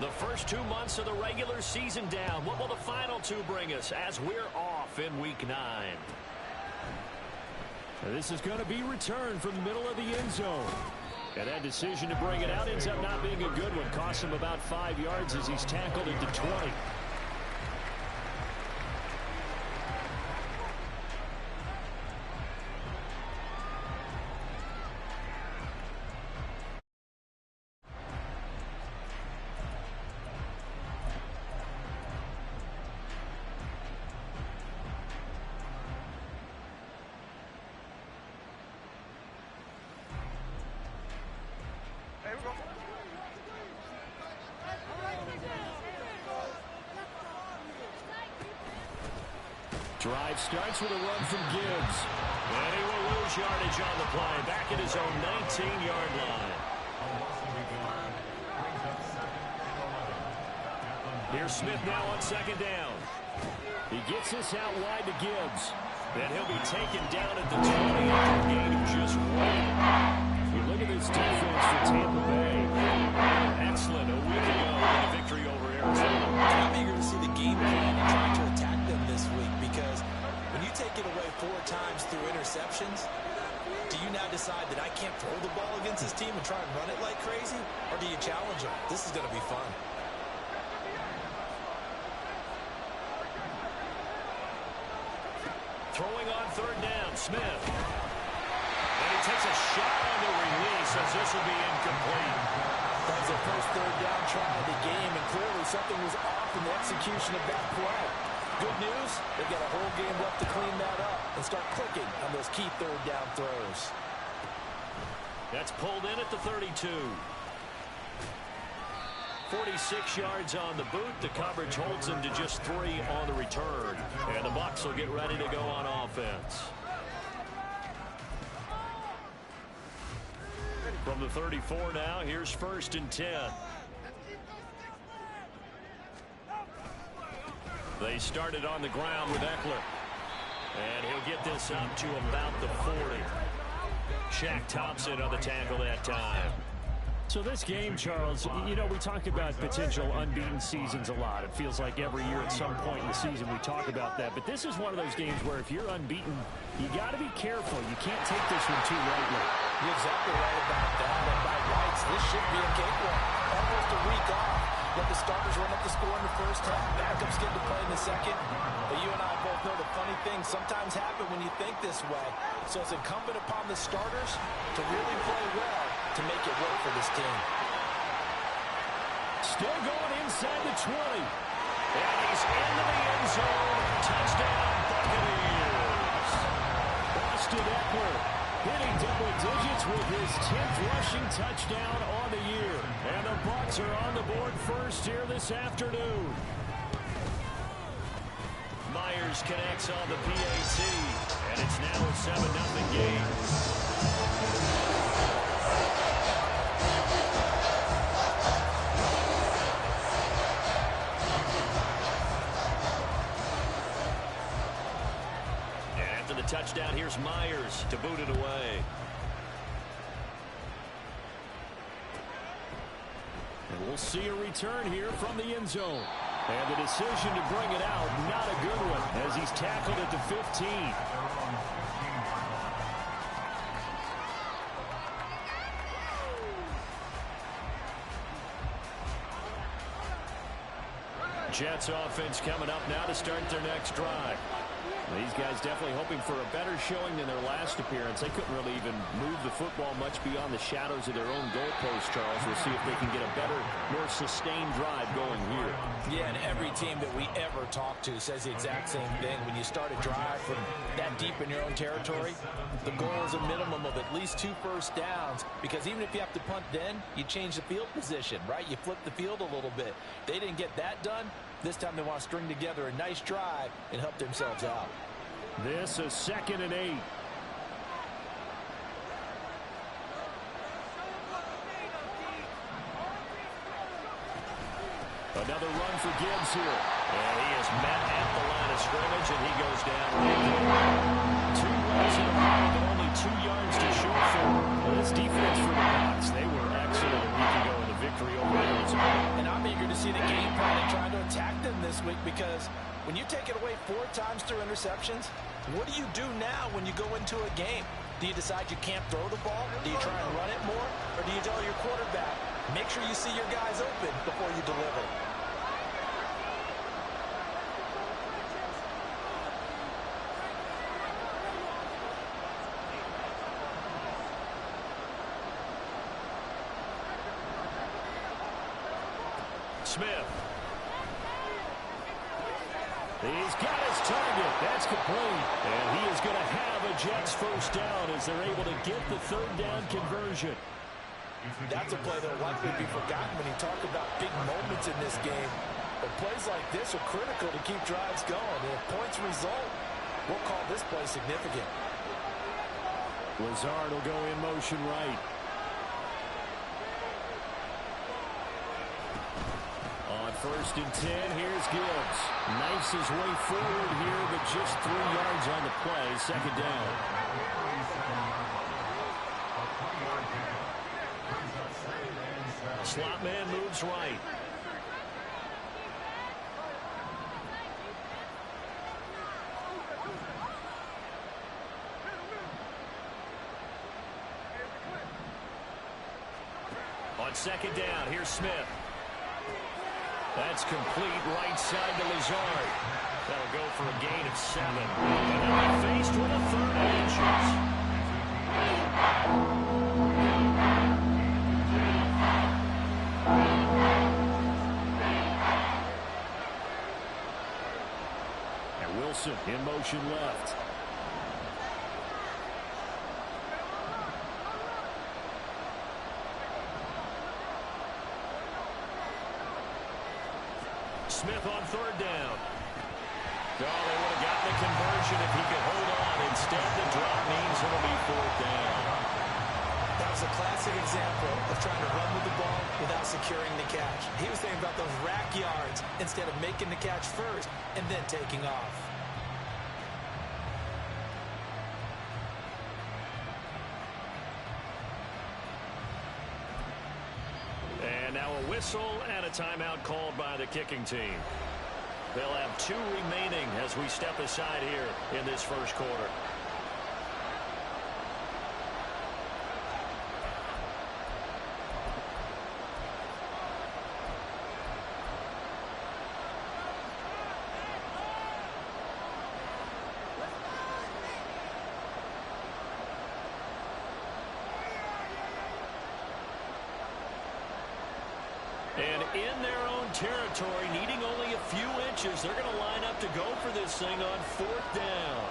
The first 2 months of the regular season down. What will the final two bring us as we're off in Week 9? This is going to be returned from the middle of the end zone. And that decision to bring it out ends up not being a good one. Costs him about 5 yards as he's tackled into 20. Drive starts with a run from Gibbs. And he will lose yardage on the play. Back at his own 19-yard line. Here's Smith now on second down. He gets this out wide to Gibbs. And he'll be taken down at the 20 after a gain of just 1. You look at this defense for Tampa Bay. Excellent a week ago in a victory over Arizona. I'm eager to see the game plan and try to attack them this week, because when you take it away 4 times through interceptions, do you now decide that I can't throw the ball against this team and try and run it like crazy? Or do you challenge them? This is going to be fun. Throwing on third down, Smith. And he takes a shot on the release as this will be incomplete. That's their first third down try of the game, and clearly something was off in the execution of that play. Good news, they've got a whole game left to clean that up and start clicking on those key third down throws. That's pulled in at the 32. 46 yards on the boot. The coverage holds him to just 3 on the return. And the Bucs will get ready to go on offense. From the 34 now, here's 1st and 10. They started on the ground with Eckler. And he'll get this up to about the 40. Shaq Thompson on the tackle that time. So this game, Charles, you know, we talk about potential unbeaten seasons a lot. It feels like every year at some point in the season we talk about that. But this is one of those games where if you're unbeaten, you got to be careful. You can't take this one too lightly. You're exactly right about that. And by rights, this should be a cakewalk. Almost a week off. Let the starters run up the score in the first half. Backups get to play in the second. But you and I both know the funny things sometimes happen when you think this way. So it's incumbent upon the starters to really play well to make it work for this team. Still going inside the 20. And he's into the end zone. Touchdown, Buccaneers. Austin Eckler hitting double digits with his 10th rushing touchdown on the year. And the Bucs are on the board first here this afternoon. Myers connects on the PAT. And it's now a 7-0 game. Touchdown. Here's Myers to boot it away. And we'll see a return here from the end zone. And the decision to bring it out, not a good one, as he's tackled at the 15. Jets offense coming up now to start their next drive. These guys definitely hoping for a better showing than their last appearance. They couldn't really even move the football much beyond the shadows of their own goalpost, Charles. We'll see if they can get a better, more sustained drive going here. Yeah, and every team that we ever talk to says the exact same thing. When you start a drive from that deep in your own territory, the goal is a minimum of at least 2 first downs, because even if you have to punt then, you change the field position, right? You flip the field a little bit. They didn't get that done. This time they want to string together a nice drive and help themselves out. This is 2nd and 8. Another run for Gibbs here. And he is met at the line of scrimmage, and he goes down right there. 2 runs in a row, but only 2 yards to show for. Well, this defense for the Bucs, they were excellent a week ago in the victory over Arizona. And I'm eager to see the game plan and try to attack them this week, because when you take it away 4 times through interceptions, what do you do now when you go into a game? Do you decide you can't throw the ball? Do you try and run it more? Or do you tell your quarterback, make sure you see your guys open before you deliver? Smith. He's got his target. That's complete. And he is going to have a Jets first down as they're able to get the 3rd down conversion. That's a play that will likely be forgotten when you talk about big moments in this game. But plays like this are critical to keep drives going. And if points result, we'll call this play significant. Lazard will go in motion right. On 1st and 10, here's Gibbs. Knifes his way forward here, but just 3 yards on the play. 2nd down. Slot man moves right. On 2nd down, here's Smith. That's complete right side to Lazard. That'll go for a gain of 7. And now faced with a 3rd and inches. And Wilson in motion left. Smith on 3rd down. Oh, they would have gotten the conversion if he could hold on. Instead, the drop means it'll be 4th down. That was a classic example of trying to run with the ball without securing the catch. He was thinking about those rack yards instead of making the catch first and then taking off. And now a whistle and a timeout called by the kicking team. They'll have 2 remaining as we step aside here in this 1st quarter. And in their own territory, needing only a few inches, they're going to line up to go for this thing on 4th down.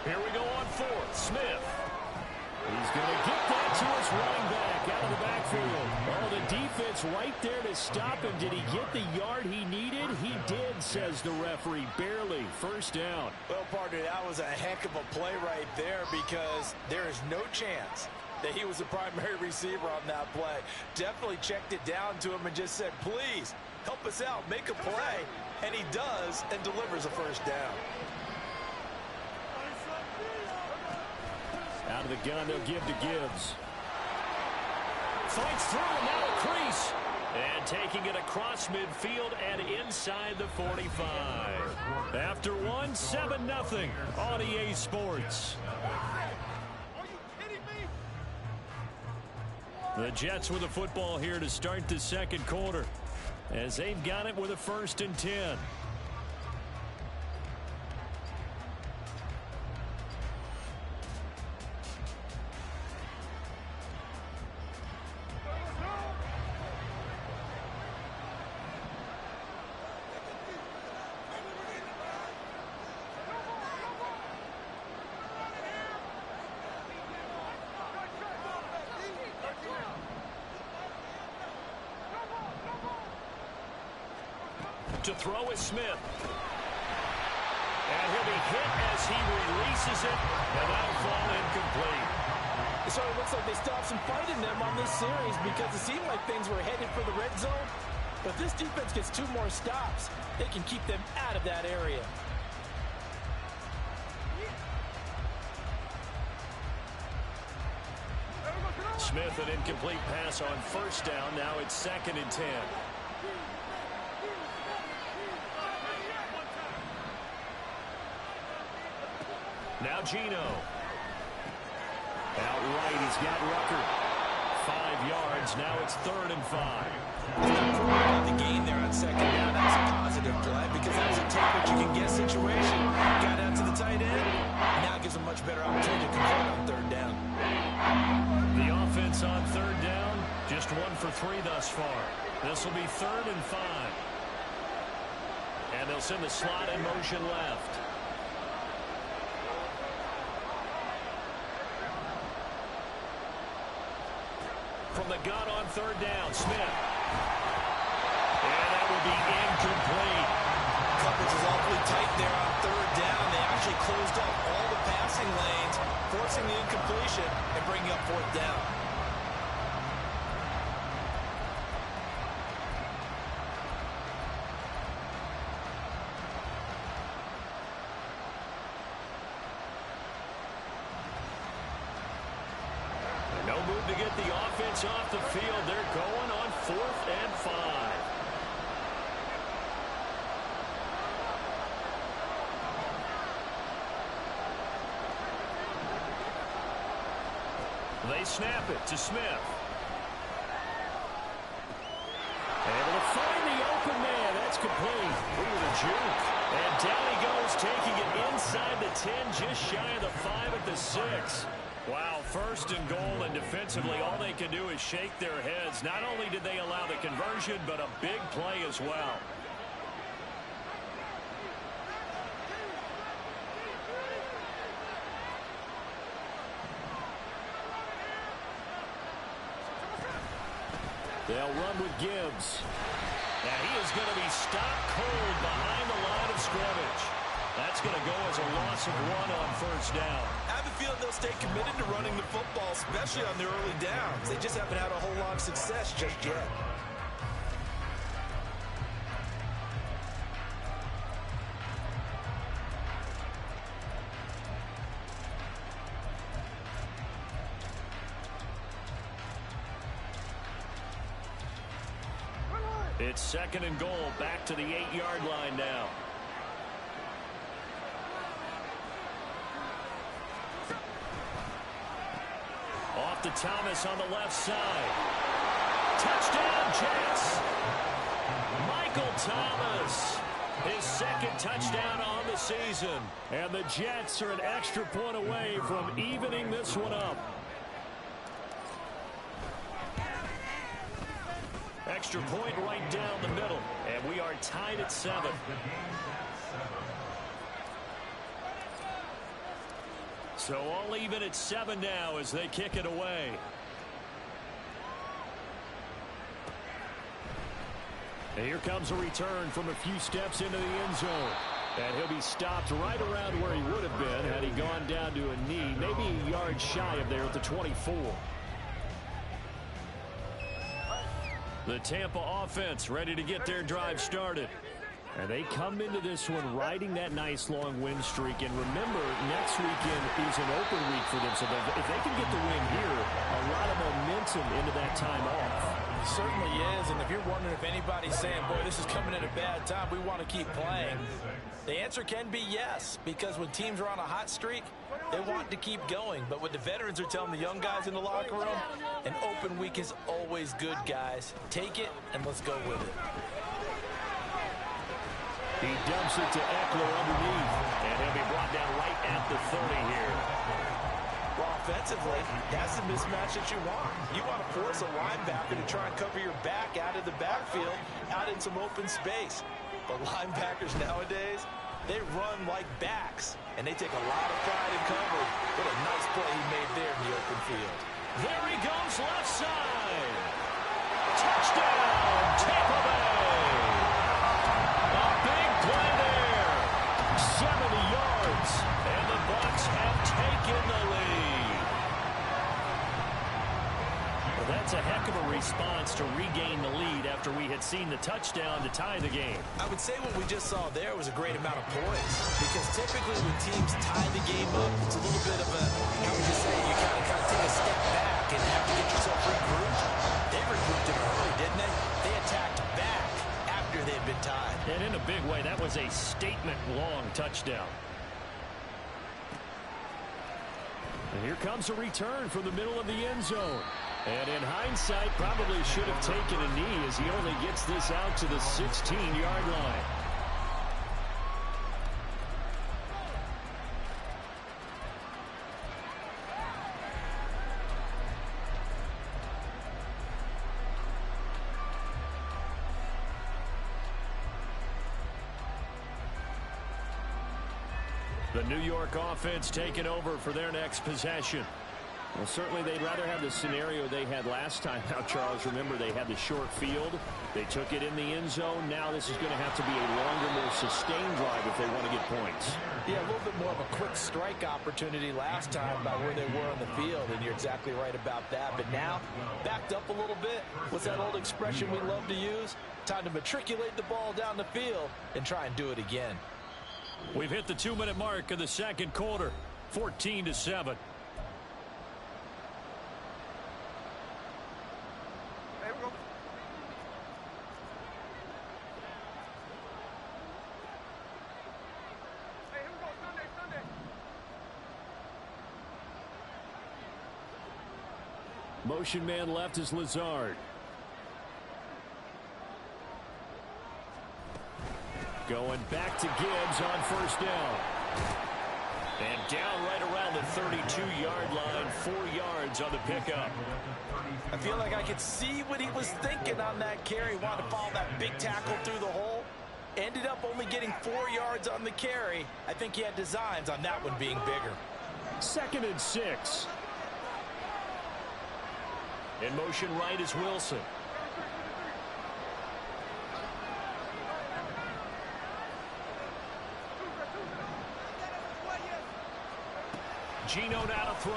Here we go on 4th. Smith. He's going to get that to his running back out of the backfield. Oh, the defense right there to stop him. Did he get the yard he needed? He did, says the referee. Barely. 1st down. Well, partner, that was a heck of a play right there, because there is no chance that he was the primary receiver on that play. Definitely checked it down to him and just said, please, help us out, make a play. And he does, and delivers a 1st down. Out of the gun, they'll give to Gibbs. Fights through, and now a crease. And taking it across midfield and inside the 45. After one, 7-0 on EA Sports. The Jets with the football here to start the 2nd quarter, as they've got it with a 1st and 10. To throw is Smith. And he'll be hit as he releases it, and that'll fall incomplete. It sort of looks like they stopped some fight in them on this series, because it seemed like things were headed for the red zone. But if this defense gets 2 more stops, they can keep them out of that area. Smith, an incomplete pass on first down. Now it's 2nd and 10. Now Geno. Outright, he's got Rucker. 5 yards. Now it's 3rd and 5. The gain there on 2nd down. That's a positive play because that was a take what you can get situation. Got out to the tight end. Now gives a much better opportunity to convert on 3rd down. The offense on 3rd down, just 1 for 3 thus far. This will be 3rd and 5. And they'll send the slot in motion left. From the gun on 3rd down, Smith. And that will be incomplete. Coverage is awfully tight there on 3rd down. They actually closed off all the passing lanes, forcing the incompletion and bringing up 4th down. No move to get the offense off the field. They're going on 4th and 5. They snap it to Smith. Able to find the open man. That's complete. Look at the juke. And down he goes, taking it inside the 10, just shy of the 5 at the 6. Wow, 1st and goal, and defensively all they can do is shake their heads. Not only did they allow the conversion, but a big play as well. They'll run with Gibbs. And he is going to be stopped cold behind the line of scrimmage. That's going to go as a loss of 1 on 1st down. I have a feeling they'll stay committed to running the football, especially on their early downs. They just haven't had a whole lot of success just yet. It's 2nd and goal, back to the 8-yard line now. Off to Thomas on the left side. Touchdown, Jets. Michael Thomas, his 2nd touchdown on the season. And the Jets are an extra point away from evening this one up. Extra point right down the middle. And we are tied at 7. So all even at 7 now as they kick it away. And here comes a return from a few steps into the end zone. And he'll be stopped right around where he would have been had he gone down to a knee, maybe a yard shy of there at the 24. The Tampa offense ready to get their drive started. And they come into this one riding that nice long win streak. And remember, next weekend is an open week for them. So if they can get the win here, a lot of momentum into that time off. It certainly is. And if you're wondering if anybody's saying, boy, this is coming at a bad time, we want to keep playing, the answer can be yes. Because when teams are on a hot streak, they want to keep going. But what the veterans are telling the young guys in the locker room, an open week is always good, guys. Take it and let's go with it. He dumps it to Eckler underneath, and he'll be brought down right at the 30 here. Well, offensively, that's the mismatch that you want. You want to force a linebacker to try and cover your back out of the backfield, out in some open space. But linebackers nowadays, they run like backs, and they take a lot of pride in coverage. What a nice play he made there in the open field. There he goes, left side. Touchdown, Tampa Bay. A big play there. 70 yards, and the Bucs have taken the lead. Well, that's a heck of a response to regain the lead after we had seen the touchdown to tie the game. I would say what we just saw there was a great amount of poise, because typically when teams tie the game up, it's a little bit of a, how would you say, you kind of take a step back and have to get your Bateman, long touchdown. And here comes a return from the middle of the end zone. And in hindsight, probably should have taken a knee as he only gets this out to the 16-yard line. The New York offense taking over for their next possession. Well, certainly they'd rather have the scenario they had last time. Now, Charles, remember they had the short field. They took it in the end zone. Now this is going to have to be a longer, more sustained drive if they want to get points. Yeah, a little bit more of a quick strike opportunity last time by where they were on the field, and you're exactly right about that. But now, backed up a little bit. What's that old expression we love to use? Time to matriculate the ball down the field and try and do it again. We've hit the 2-minute mark of the second quarter, 14-7. Motion man left is Lazard. Going back to Gibbs on first down. And down right around the 32-yard line, 4 yards on the pickup. I feel like I could see what he was thinking on that carry. Wanted to follow that big tackle through the hole. Ended up only getting 4 yards on the carry. I think he had designs on that one being bigger. 2nd and 6. In motion right is Wilson. Gino now to throw. A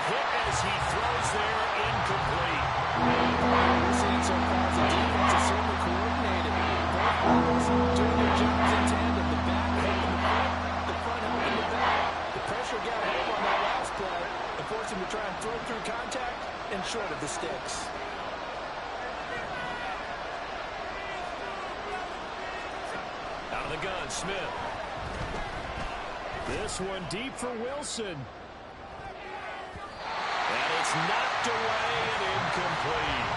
hit as he throws there, incomplete. We're seeing so far as the defense is certainly coordinated. Both players doing their jobs in tandem. The back helping the front helping the back. The pressure got home on that last play and forced him to try and throw through contact and short of the sticks. Out of the gun, Smith. This one deep for Wilson. And it's knocked away and incomplete.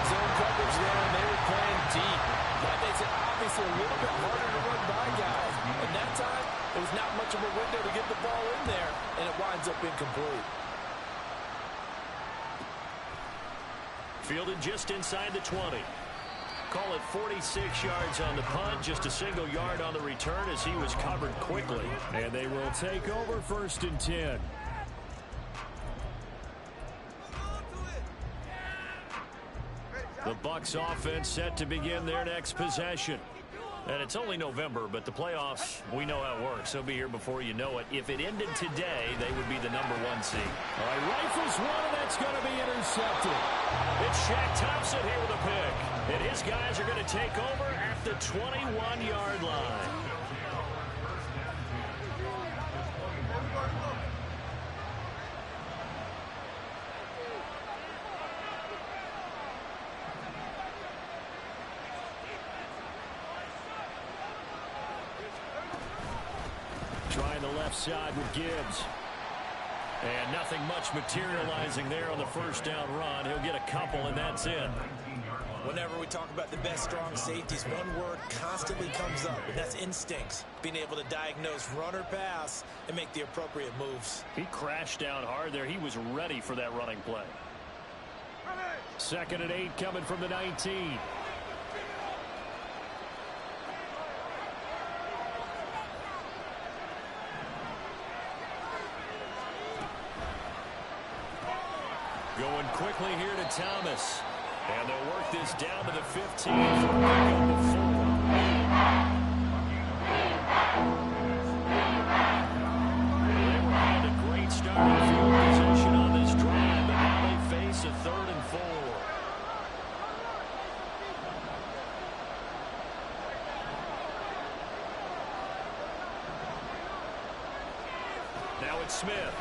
Zone coverage there, and they were playing deep. That makes it obviously a little bit harder to run by guys. And that time, it was not much of a window to get the ball in there, and it winds up incomplete. Fielded just inside the 20. Call it 46 yards on the punt, just a single yard on the return as he was covered quickly. And they will take over 1st and 10. The Bucs offense set to begin their next possession. And it's only November, but the playoffs, we know how it works. They'll be here before you know it. If it ended today, they would be the #1 seed. All right, rifles one, and that's going to be intercepted. It's Shaq Thompson here with a pick. And his guys are going to take over at the 21-yard line. Trying the left side with Gibbs. And nothing much materializing there on the first down run. He'll get a couple, and that's it. Whenever we talk about the best strong safeties, one word constantly comes up, and that's instincts. Being able to diagnose run or pass and make the appropriate moves. He crashed down hard there. He was ready for that running play. 2nd and 8 coming from the 19. Going quickly here to Thomas. And they'll work this down to the 15 for a pickup of 4. They were on a great starting field position on this drive, but now they face a 3rd and 4. Now it's Smith.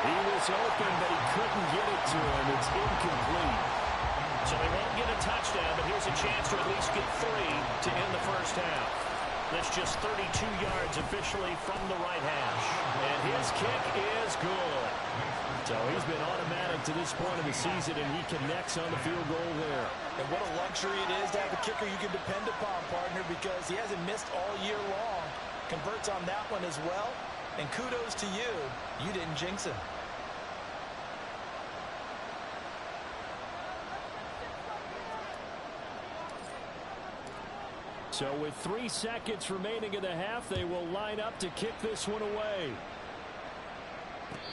He was open, but he couldn't get it to him. It's incomplete. So they won't get a touchdown, but here's a chance to at least get 3 to end the first half. That's just 32 yards officially from the right hash. And his kick is good. So he's been automatic to this point of the season, and he connects on the field goal there. And what a luxury it is to have a kicker you can depend upon, partner, because he hasn't missed all year long. Converts on that one as well. And kudos to you. You didn't jinx him. So with 3 seconds remaining in the half, they will line up to kick this one away.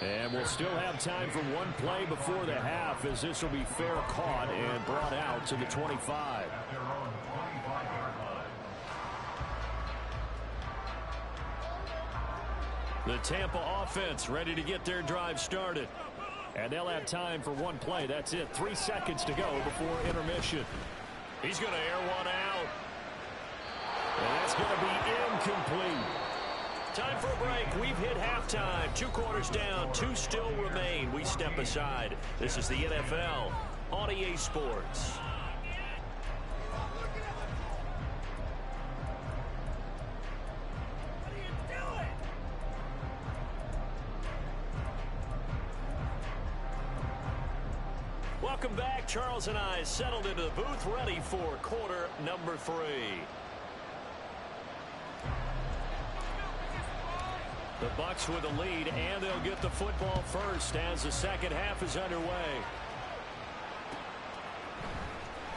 And we'll still have time for one play before the half, as this will be fair caught and brought out to the 25. The Tampa offense ready to get their drive started. And they'll have time for one play. That's it. 3 seconds to go before intermission. He's going to air one out. And that's going to be incomplete. Time for a break. We've hit halftime. 2 quarters down. 2 still remain. We step aside. This is the NFL on EA Sports. Welcome back. Charles and I settled into the booth, ready for quarter number 3. The Bucs with a lead, and they'll get the football first as the second half is underway.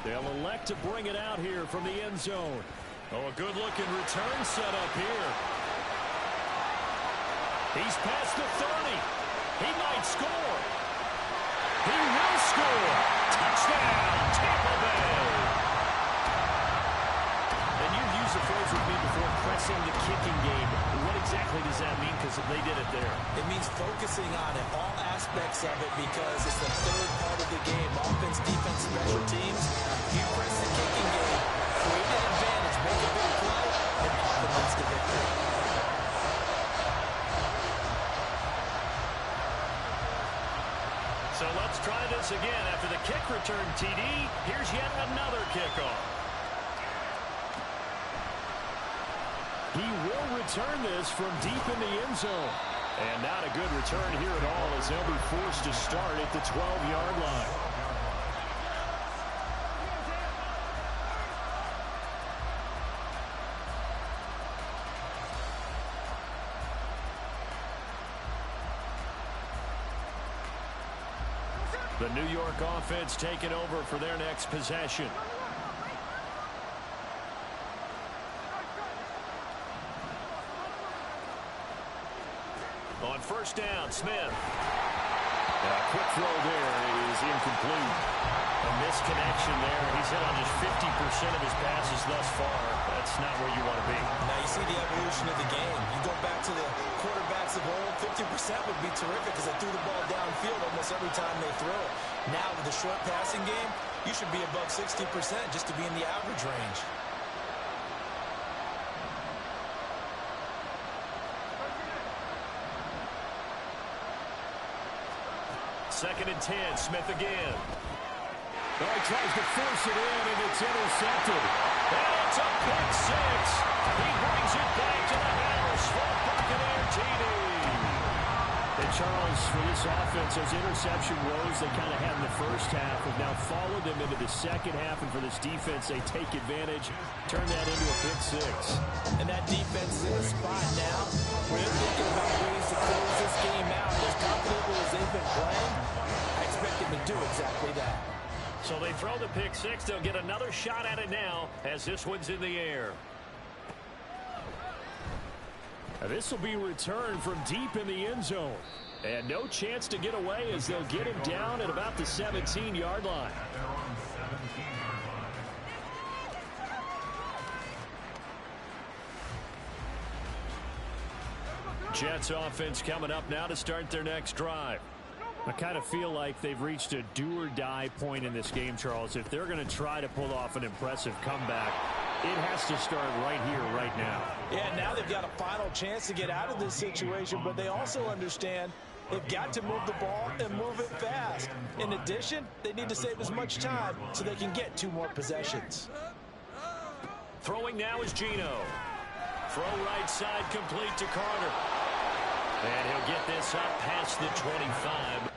They'll elect to bring it out here from the end zone. Oh, a good-looking return set up here. He's past the 30. He might score. He will score. Touchdown, Tampa Bay. And you've used the phrase with me before, pressing the kicking game. What exactly does that mean? Because they did it there. It means focusing on it, all aspects of it, because it's the third part of the game. Offense, defense, special teams. You press the kicking game, create an advantage, make a big play, and often leads to victory. So let's try this again. After the kick return, TD, here's yet another kickoff. He will return this from deep in the end zone. And not a good return here at all, as they'll be forced to start at the 12-yard line. The New York offense taking over for their next possession. On first down, Smith. Quick throw there is incomplete. A misconnection there. He's hit on just 50% of his passes thus far. That's not where you want to be. Now you see the evolution of the game. You go back to the quarterbacks of old, 50% would be terrific because they threw the ball downfield almost every time they throw it. Now with the short passing game, you should be above 60% just to be in the average range. Second and 10, Smith again. Oh, he tries to force it in, and it's intercepted. And it's a pick 6. He brings it back to the house for Buccaneer TD. And Charles, for this offense, those interception woes they kind of had in the first half have now followed them into the second half, and for this defense, they take advantage, turn that into a pick 6. And that defense is in a spot now where they're thinking about ways to close this game out. As confidently as they've been playing, I expect them to do exactly that. So they throw the pick 6. They'll get another shot at it now as this one's in the air. Now this will be returned from deep in the end zone. And no chance to get away as they'll get him down at about the 17-yard line. Jets offense coming up now to start their next drive. I kind of feel like they've reached a do-or-die point in this game, Charles. If they're going to try to pull off an impressive comeback, it has to start right here, right now. Yeah, now they've got a final chance to get out of this situation, but they also understand They've got to move the ball and move it fast. In addition, they need to save as much time so they can get 2 more possessions. Throwing now is Geno. Throw right side complete to Carter. And he'll get this up past the 25.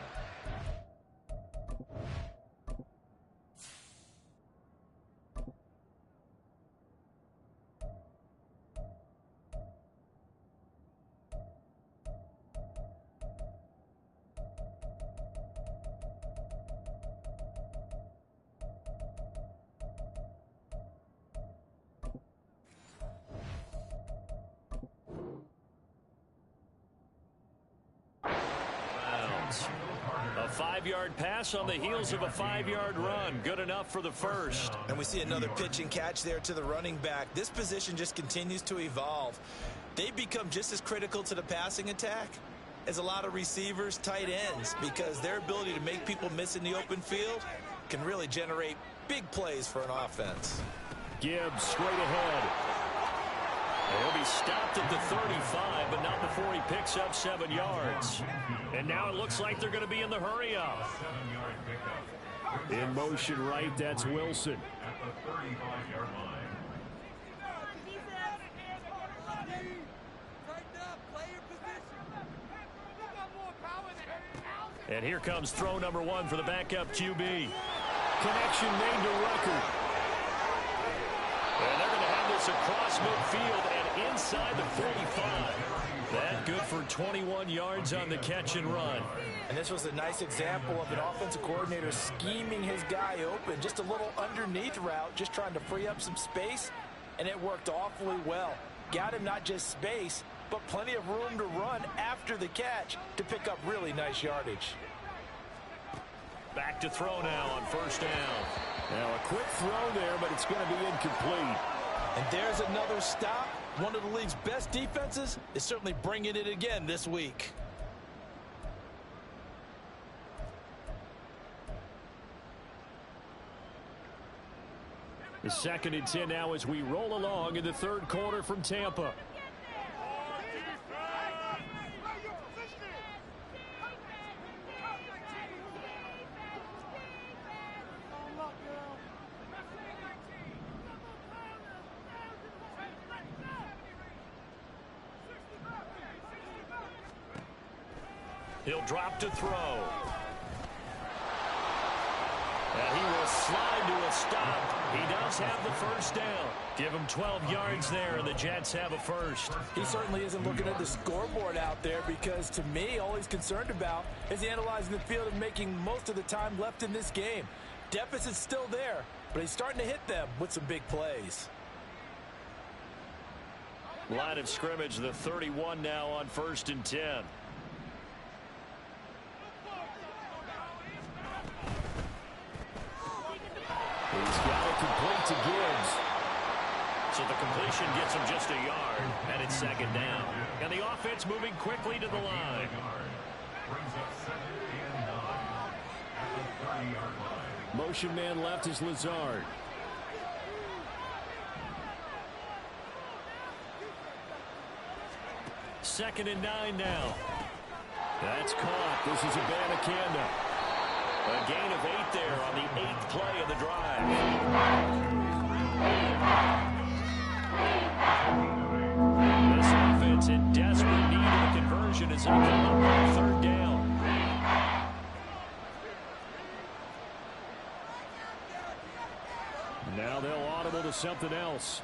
A 5-yard pass on the heels of a 5-yard run. Good enough for the first. And we see another pitch and catch there to the running back. This position just continues to evolve. They become just as critical to the passing attack as a lot of receivers, tight ends, because their ability to make people miss in the open field can really generate big plays for an offense. Gibbs straight ahead. He'll be stopped at the 35, but not before he picks up 7 yards. And now it looks like they're going to be in the hurry up. In motion right, that's Wilson. And here comes throw number 1 for the backup QB. Connection made to Rucker. And they're going to have this across midfield and inside the 45. That good for 21 yards on the catch and run. And this was a nice example of an offensive coordinator scheming his guy open. Just a little underneath route, just trying to free up some space, and it worked awfully well. Got him not just space, but plenty of room to run after the catch to pick up really nice yardage. Back to throw now on first down. Now a quick throw there, but it's going to be incomplete. And there's another stop. One of the league's best defenses is certainly bringing it again this week. The 2nd and 10 now as we roll along in the 3rd quarter from Tampa. He'll drop to throw. And he will slide to a stop. He does have the first down. Give him 12 yards there, and the Jets have a first. He certainly isn't looking at the scoreboard out there because, to me, all he's concerned about is analyzing the field and making most of the time left in this game. Deficit's still there, but he's starting to hit them with some big plays. Line of scrimmage, the 31 now on 1st and 10. He's got it complete to Gibbs. So the completion gets him just a yard, and it's 2nd down. And the offense moving quickly to the line. Motion man left is Lazard. Second and 9 now. That's caught. This is Abanikanda. A gain of 8 there on the 8th play of the drive. This offense in desperate need of a conversion as they come up on 3rd down. Now they'll audible to something else.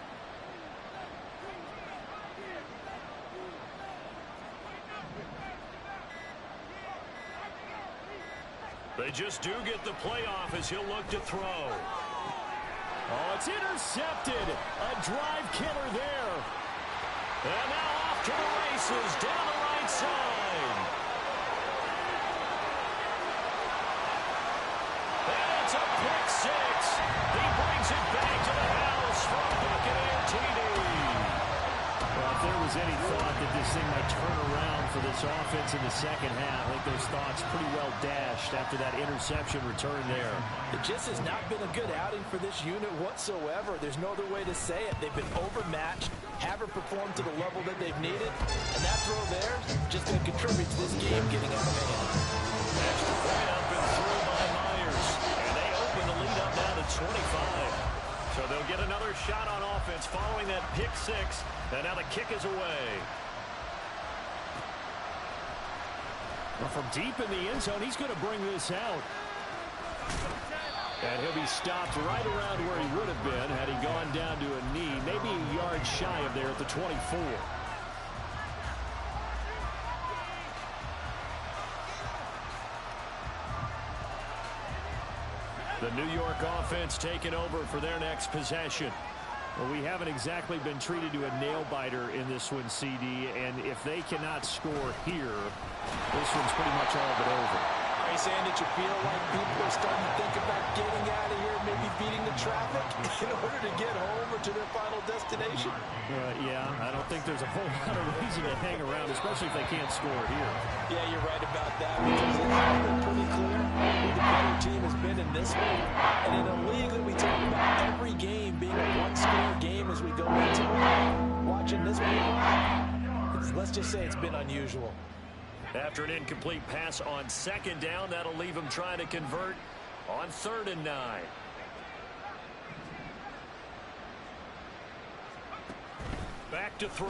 They just do get the playoff as he'll look to throw. Oh, it's intercepted. A drive killer there. And now off to the races down the right side. And it's a pick 6. He brings it back to the house for Buccaneer TD. If there was any thought that this thing might turn around for this offense in the second half, I think those thoughts pretty well dashed after that interception return there. It just has not been a good outing for this unit whatsoever. There's no other way to say it. They've been overmatched, haven't performed to the level that they've needed, and that throw there just going to contribute to this game getting out of hand. Extra point up and through by Myers, and they open the lead up now to 25. So they'll get another shot on offense following that pick six, and now the kick is away. Well, from deep in the end zone, he's going to bring this out. And he'll be stopped right around where he would have been had he gone down to a knee, maybe a yard shy of there at the 24. The New York offense taking over for their next possession. Well, we haven't exactly been treated to a nail-biter in this one, CD, and if they cannot score here, this one's pretty much all but over. Are you saying that you feel like people are starting to think about getting out of here, maybe beating the traffic in order to get home or to their final destination? Yeah, I don't think there's a whole lot of reason to hang around, especially if they can't score here. Yeah, you're right about that, because it's been pretty clear who the better team has been in this one. And in a league that we talk about every game being a one-score game as we go into it, watching this one, let's just say it's been unusual. After an incomplete pass on second down, that'll leave him trying to convert on 3rd and 9. Back to throw.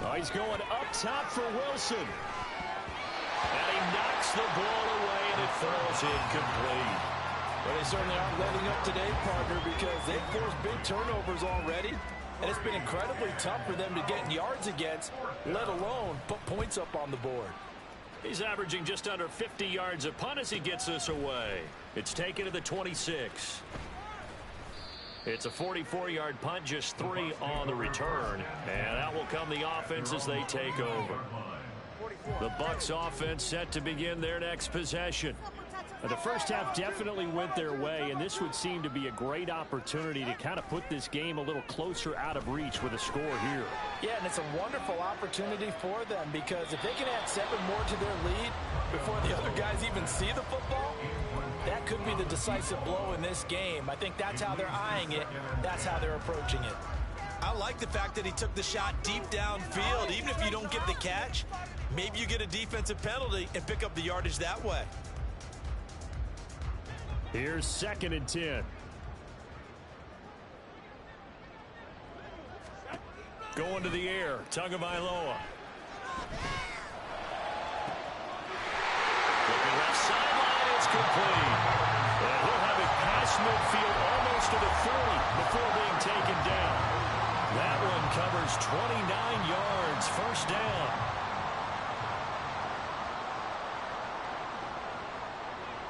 Oh, he's going up top for Wilson. And he knocks the ball away, and it falls incomplete. Well, they certainly aren't letting up today, partner, because they've forced big turnovers already. And it's been incredibly tough for them to get yards against, let alone put points up on the board. He's averaging just under 50 yards a punt as he gets this away. It's taken to the 26. It's a 44-yard punt, just 3 on the return. And out will come the offense as they take over. The Bucs offense set to begin their next possession. The first half definitely went their way, and this would seem to be a great opportunity to kind of put this game a little closer out of reach with a score here. Yeah, and it's a wonderful opportunity for them, because if they can add 7 more to their lead before the other guys even see the football, that could be the decisive blow in this game. I think that's how they're eyeing it. That's how they're approaching it. I like the fact that he took the shot deep downfield. Even if you don't get the catch, maybe you get a defensive penalty and pick up the yardage that way. Here's 2nd and 10. Going to the air, Tagovailoa. Looking left sideline, it's complete. And he'll have it past midfield almost to the 30 before being taken down. That one covers 29 yards, 1st down.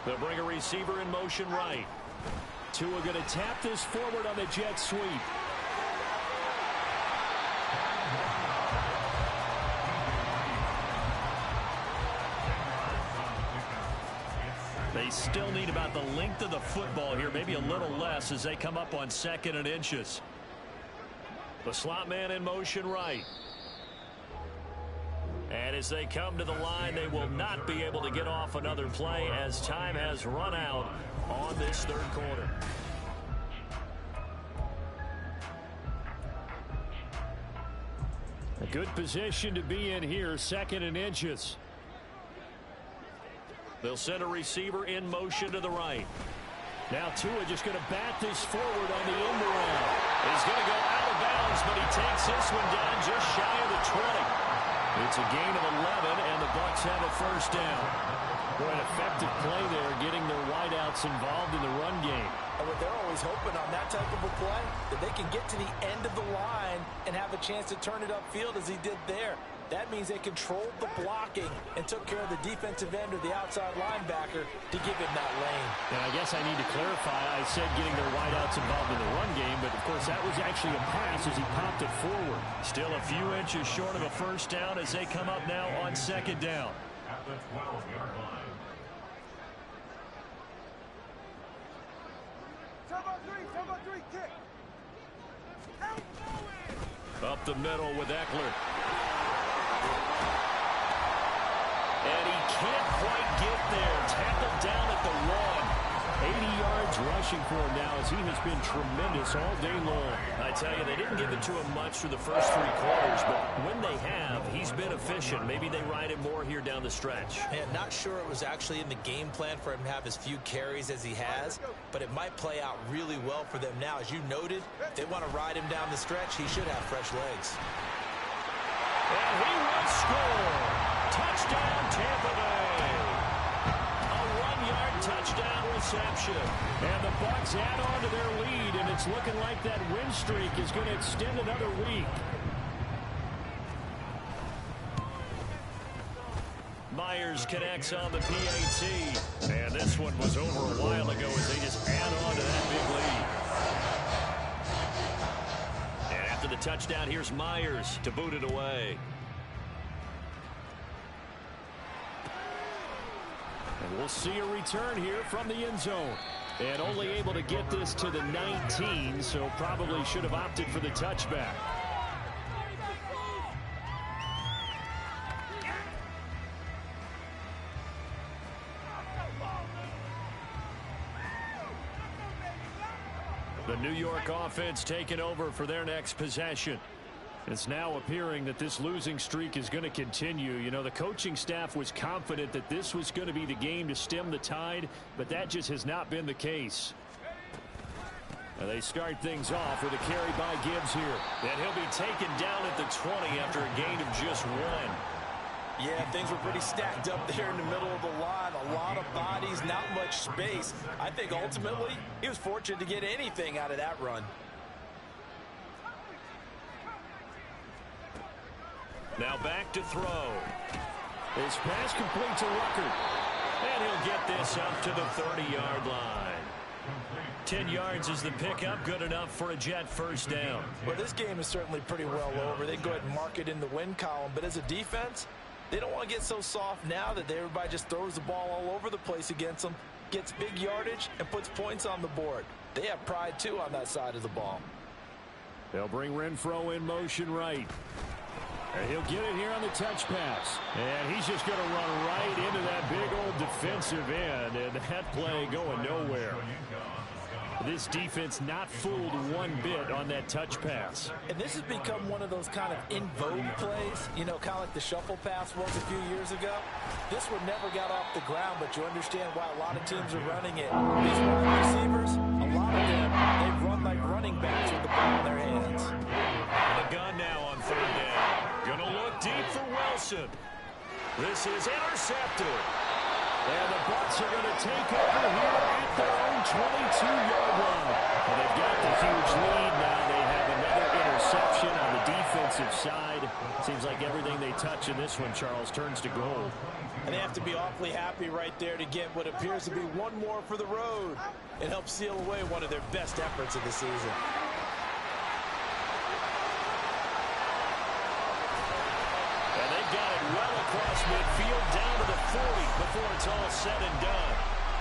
They'll bring a receiver in motion right. Tua going to tap this forward on the jet sweep. They still need about the length of the football here, maybe a little less as they come up on 2nd and inches. The slot man in motion right. And as they come to the line, they will not be able to get off another play as time has run out on this 3rd quarter. A good position to be in here, 2nd and inches. They'll send a receiver in motion to the right. Now Tua just going to bat this forward on the end around. He's going to go out of bounds, but he takes this one down just shy of the 20. It's a gain of 11, and the Bucs have a 1st down. Boy, an effective play there, getting their wideouts involved in the run game. And what they're always hoping on that type of a play, that they can get to the end of the line and have a chance to turn it upfield as he did there. That means they controlled the blocking and took care of the defensive end or the outside linebacker to give him that lane. And I guess I need to clarify, I said getting their wideouts involved in the run game, but of course that was actually a pass as he popped it forward. Still a few inches short of a 1st down as they come up now on 2nd down. At the 12-yard line. Turbo 3, kick. Up the middle with Eckler. And he can't quite get there. Tackled down at the 1. 80 yards rushing for him now as he has been tremendous all day long. I tell you, they didn't give it to him much through the first 3 quarters, but when they have, he's been efficient. Maybe they ride him more here down the stretch. Man, not sure it was actually in the game plan for him to have as few carries as he has, but it might play out really well for them now. As you noted, if they want to ride him down the stretch, he should have fresh legs. And he will score. Touchdown, Tampa Bay. A 1-yard touchdown reception. And the Bucs add on to their lead, and it's looking like that win streak is going to extend another week. Myers connects on the PAT. And this one was over a while ago as they just add on to that big lead. And after the touchdown, here's Myers to boot it away. And we'll see a return here from the end zone. And only able to get this to the 19, so probably should have opted for the touchback. The New York offense taking over for their next possession. It's now appearing that this losing streak is going to continue. You know, the coaching staff was confident that this was going to be the game to stem the tide, but that just has not been the case. And they start things off with a carry by Gibbs here. And he'll be taken down at the 20 after a gain of just 1. Yeah, things were pretty stacked up there in the middle of the line. A lot of bodies, not much space. I think ultimately he was fortunate to get anything out of that run. Now back to throw. His pass complete to Rucker. And he'll get this up to the 30-yard line. 10 yards is the pickup, good enough for a Jet first down. Well, this game is certainly pretty well over. They go ahead and mark it in the win column. But as a defense, they don't want to get so soft now that everybody just throws the ball all over the place against them, gets big yardage, and puts points on the board. They have pride, too, on that side of the ball. They'll bring Renfro in motion right. And he'll get it here on the touch pass. And he's just going to run right into that big old defensive end. And that play going nowhere. This defense not fooled one bit on that touch pass. And this has become one of those kind of in vogue plays, you know, kind of like the shuffle pass was a few years ago. This one never got off the ground, but you understand why a lot of teams are running it. These wide receivers, a lot of them, they run like running backs with the ball in their hands. The gun now on 3rd down. Gonna look deep for Wilson. This is intercepted. And the Bucs are going to take over here at their own 22-yard line. And they've got the huge lead now. They have another interception on the defensive side. Seems like everything they touch in this one, Charles, turns to gold. And they have to be awfully happy right there to get what appears to be one more for the road. It helps seal away one of their best efforts of the season. And they got it well across midfield down to the 40 before it's all said and done.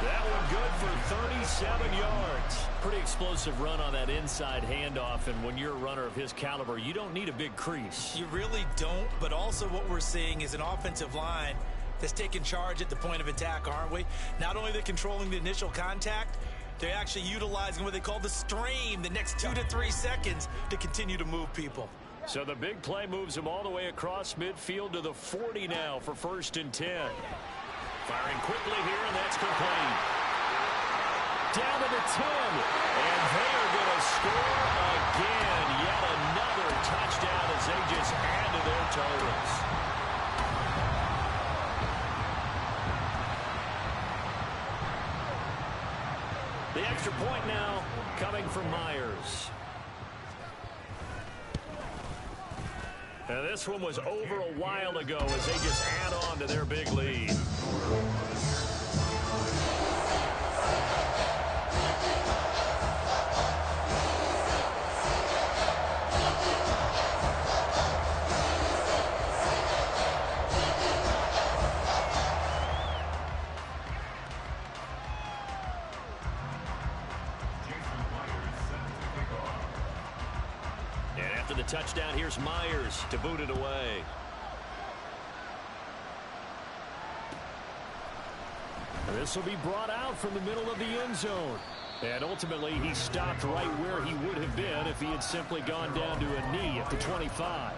That one good for 37 yards. Pretty explosive run on that inside handoff, and when you're a runner of his caliber, you don't need a big crease. You really don't, but also what we're seeing is an offensive line that's taking charge at the point of attack, aren't we? Not only are they controlling the initial contact, they're actually utilizing what they call the strain the next 2 to 3 seconds to continue to move people. So the big play moves him all the way across midfield to the 40 now for 1st and 10. Firing quickly here, and that's complete. Down to the 10. And they are going to score again. Yet another touchdown as they just add to their totals. The extra point now coming from Myers. And this one was over a while ago as they just add on to their big lead. touchdown. Here's Myers to boot it away. This will be brought out from the middle of the end zone. And ultimately, he stopped right where he would have been if he had simply gone down to a knee at the 25.